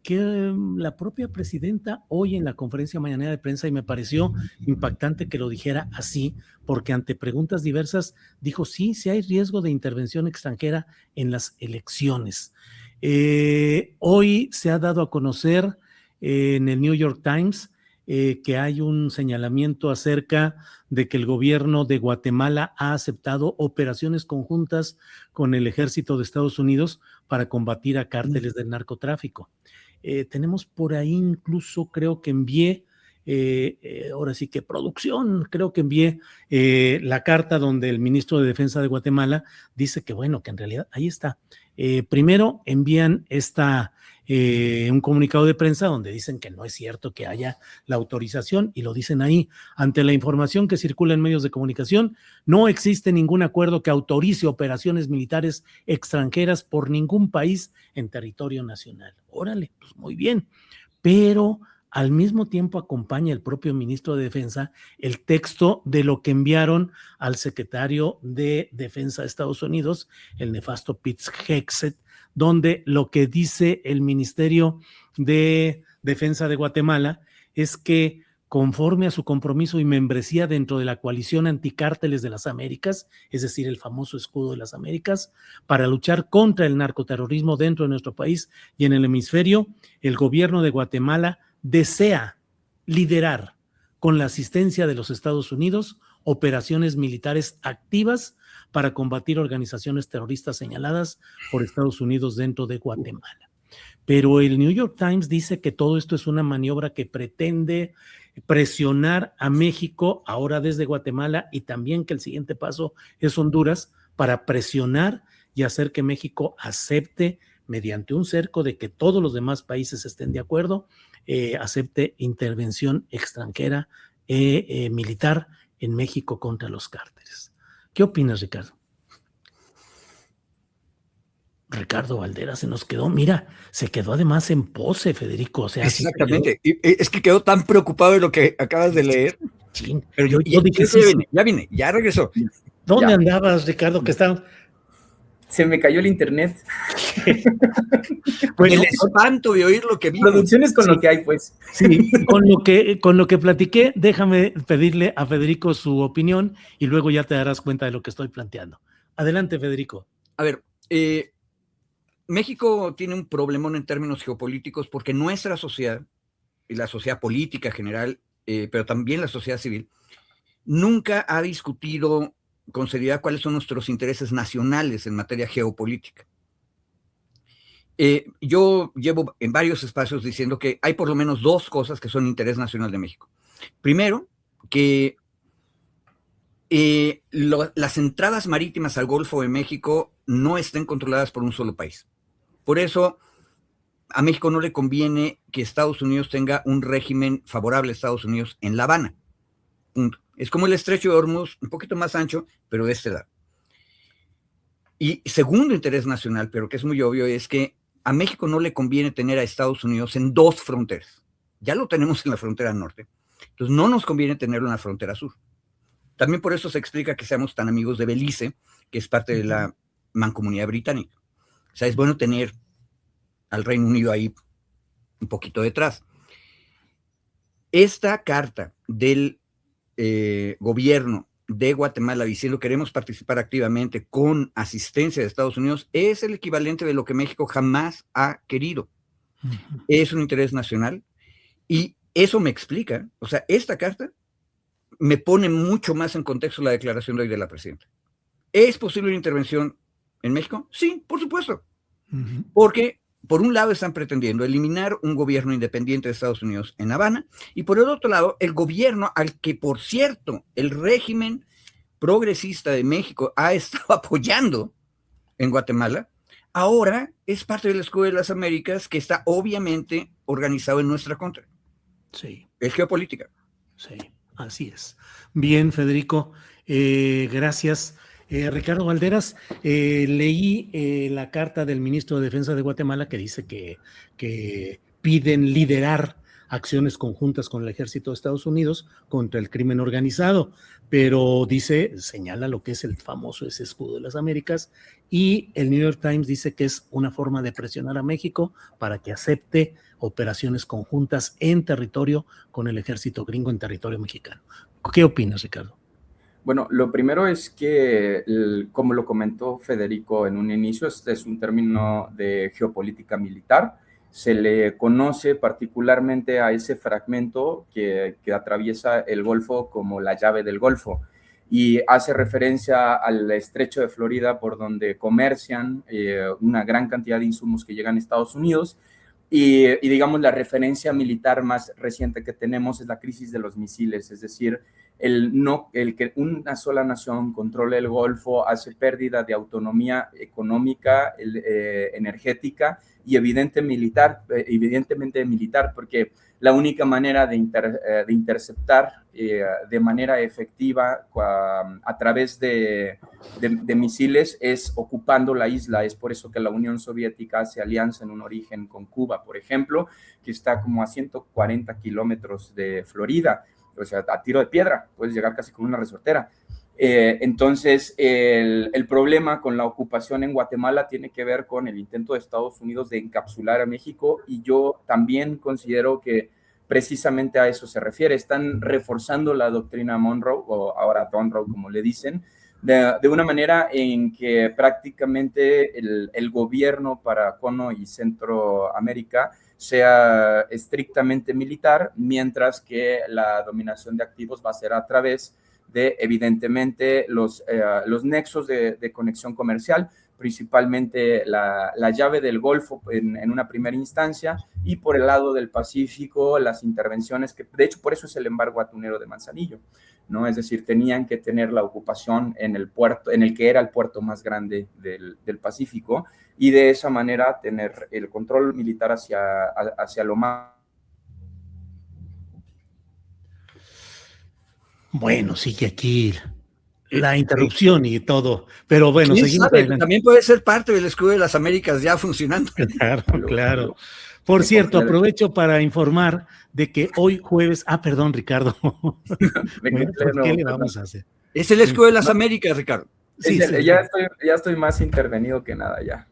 que la propia presidenta hoy en la conferencia mañanera de prensa, y me pareció impactante que lo dijera así, porque ante preguntas diversas dijo sí, sí hay riesgo de intervención extranjera en las elecciones. Hoy se ha dado a conocer en el New York Times que hay un señalamiento acerca de que el gobierno de Guatemala ha aceptado operaciones conjuntas con el ejército de Estados Unidos para combatir a cárteles del narcotráfico. Tenemos por ahí incluso, creo que envié, ahora sí que producción, creo que envié la carta donde el ministro de Defensa de Guatemala dice que bueno, que en realidad ahí está. Primero envían un comunicado de prensa donde dicen que no es cierto que haya la autorización y lo dicen ahí. Ante la información que circula en medios de comunicación, no existe ningún acuerdo que autorice operaciones militares extranjeras por ningún país en territorio nacional. Órale, pues muy bien. Pero al mismo tiempo acompaña el propio ministro de Defensa el texto de lo que enviaron al secretario de Defensa de Estados Unidos, el nefasto Pete Hegseth, donde lo que dice el Ministerio de Defensa de Guatemala es que conforme a su compromiso y membresía dentro de la coalición anticárteles de las Américas, es decir, el famoso escudo de las Américas, para luchar contra el narcoterrorismo dentro de nuestro país y en el hemisferio, el gobierno de Guatemala desea liderar con la asistencia de los Estados Unidos operaciones militares activas para combatir organizaciones terroristas señaladas por Estados Unidos dentro de Guatemala. Pero el New York Times dice que todo esto es una maniobra que pretende presionar a México, ahora desde Guatemala, y también que el siguiente paso es Honduras, para presionar y hacer que México acepte, mediante un cerco de que todos los demás países estén de acuerdo, acepte intervención extranjera militar en México contra los cárteles. ¿Qué opinas, Ricardo? Ricardo Valderas se nos quedó, mira, se quedó además en pose, Federico. O sea, exactamente. Es que quedó tan preocupado de lo que acabas de leer. Sí, pero yo dije, ya vine, ya regresó. ¿Dónde andabas, Ricardo? Que estaba. Se me cayó el internet. Bueno, el espanto de oír lo que vimos. Producciones con lo que hay, pues. Sí, con lo que platiqué, déjame pedirle a Federico su opinión y luego ya te darás cuenta de lo que estoy planteando. Adelante, Federico. A ver, México tiene un problemón en términos geopolíticos porque nuestra sociedad, y la sociedad política general, pero también la sociedad civil, nunca ha discutido con seriedad cuáles son nuestros intereses nacionales en materia geopolítica. Yo llevo en varios espacios diciendo que hay por lo menos dos cosas que son interés nacional de México. Primero, que las entradas marítimas al Golfo de México no estén controladas por un solo país. Por eso, a México no le conviene que Estados Unidos tenga un régimen favorable a Estados Unidos en La Habana. Punto. Es como el estrecho de Hormuz, un poquito más ancho, pero de este lado. Y segundo interés nacional, pero que es muy obvio, es que a México no le conviene tener a Estados Unidos en dos fronteras. Ya lo tenemos en la frontera norte. Entonces no nos conviene tenerlo en la frontera sur. También por eso se explica que seamos tan amigos de Belice, que es parte de la mancomunidad británica. O sea, es bueno tener al Reino Unido ahí un poquito detrás. Esta carta del gobierno de Guatemala diciendo queremos participar activamente con asistencia de Estados Unidos es el equivalente de lo que México jamás ha querido. Es un interés nacional y eso me explica, o sea, esta carta me pone mucho más en contexto la declaración de hoy de la presidenta. ¿Es posible una intervención en México? Sí, por supuesto. Porque por un lado están pretendiendo eliminar un gobierno independiente de Estados Unidos en Habana y por el otro lado el gobierno al que, por cierto, el régimen progresista de México ha estado apoyando en Guatemala, ahora es parte del escudo de las Américas que está obviamente organizado en nuestra contra. Sí. Es geopolítica. Sí, así es. Bien, Federico, gracias. Ricardo Valderas, leí la carta del ministro de Defensa de Guatemala que dice que piden liderar acciones conjuntas con el ejército de Estados Unidos contra el crimen organizado, pero señala lo que es el famoso ese escudo de las Américas, y el New York Times dice que es una forma de presionar a México para que acepte operaciones conjuntas en territorio con el ejército gringo en territorio mexicano. ¿Qué opinas, Ricardo? Bueno, lo primero es que, como lo comentó Federico en un inicio, este es un término de geopolítica militar. Se le conoce particularmente a ese fragmento que atraviesa el Golfo como la llave del Golfo, y hace referencia al estrecho de Florida, por donde comercian una gran cantidad de insumos que llegan a Estados Unidos. Y digamos, la referencia militar más reciente que tenemos es la crisis de los misiles, es decir, el que una sola nación controle el Golfo hace pérdida de autonomía económica, energética y evidentemente militar, porque la única manera de interceptar de manera efectiva a través de misiles es ocupando la isla. Es por eso que la Unión Soviética hace alianza en un origen con Cuba, por ejemplo, que está como a 140 kilómetros de Florida, o sea, a tiro de piedra, puedes llegar casi con una resortera. Entonces, el problema con la ocupación en Guatemala tiene que ver con el intento de Estados Unidos de encapsular a México, y yo también considero que precisamente a eso se refiere. Están reforzando la doctrina Monroe, o ahora Monroe, como le dicen, de una manera en que prácticamente el gobierno para Cono y Centroamérica sea estrictamente militar, mientras que la dominación de activos va a ser a través de, evidentemente, los nexos de conexión comercial, principalmente la llave del Golfo en una primera instancia, y por el lado del Pacífico las intervenciones, que de hecho por eso es el embargo atunero de Manzanillo, ¿no? Es decir, tenían que tener la ocupación en el puerto, en el que era el puerto más grande del Pacífico, y de esa manera tener el control militar hacia lo más. Bueno, sigue aquí la interrupción y todo, pero bueno, ¿Quién seguimos sabe? adelante. También puede ser parte del escudo de las Américas ya funcionando. Claro, claro. Por cierto, aprovecho para informar de que hoy jueves, perdón, Ricardo. Bueno, ¿por qué le vamos a hacer? Es el escudo de las Américas, Ricardo. Sí, ya estoy más intervenido que nada ya.